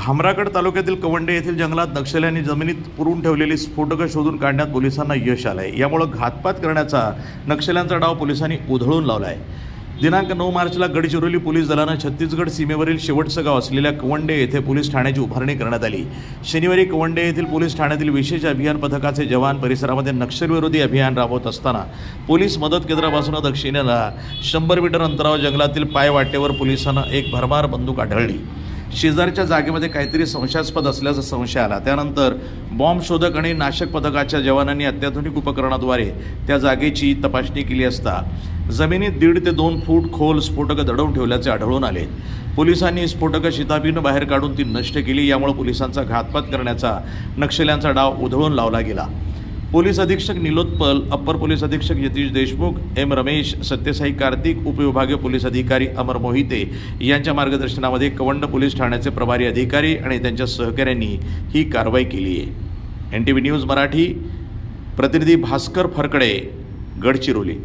भामरागड तालुक्यातील कवंडे येथील जंगलात नक्षल्यांनी जमिनीत पुरून ठेवलेली स्फोटकं शोधून काढण्यात पोलिसांना यश आलंय। यामुळे घातपात करण्याचा नक्षल्यांचा डाव पोलिसांनी उधळून लावलाय। दिनांक 9 मार्चला गडचिरोली पोलीस दलानं छत्तीसगड सीमेवरील शेवटचं गाव असलेल्या कवंडे येथे पोलीस ठाण्याची उभारणी करण्यात आली। शनिवारी कवंडे येथील पोलीस ठाण्यातील विशेष अभियान पथकाचे जवान परिसरामध्ये नक्षलविरोधी अभियान राबवत असताना पोलीस मदत केंद्रापासून दक्षिणेला 100 मीटर अंतरावर जंगलातील पायवाटेवर पोलिसांना एक भरमार बंदूक आढळली। शेजारच्या जागेमध्ये काहीतरी संशयास्पद असल्याचा संशय आला। त्यानंतर बॉम्ब शोधक आणि नाशक पथकाच्या जवानांनी अत्याधुनिक उपकरणाद्वारे त्या जागेची तपासणी केली असता जमिनीत 1.5 ते 2 फूट खोल स्फोटकं दडवून ठेवल्याचे आढळून आले। पोलिसांनी स्फोटकं शिताफीनं बाहेर काढून ती नष्ट केली। यामुळे पोलिसांचा घातपात करण्याचा नक्षल्यांचा डाव उधळून लावला गेला। पोलीस अधीक्षक निलोत्पल, अप्पर पोलीस अधीक्षक यतीश देशमुख, एम रमेश, सत्यसाई कार्तिक, उपविभागीय पोलीस अधिकारी अमर मोहिते यांच्या मार्गदर्शनामध्ये कवंड पोलीस ठाण्याचे प्रभारी अधिकारी आणि त्यांच्या सहकाऱ्यांनी ही कारवाई केली आहे। NTV न्यूज मराठी प्रतिनिधी भास्कर फरकडे, गडचिरोली।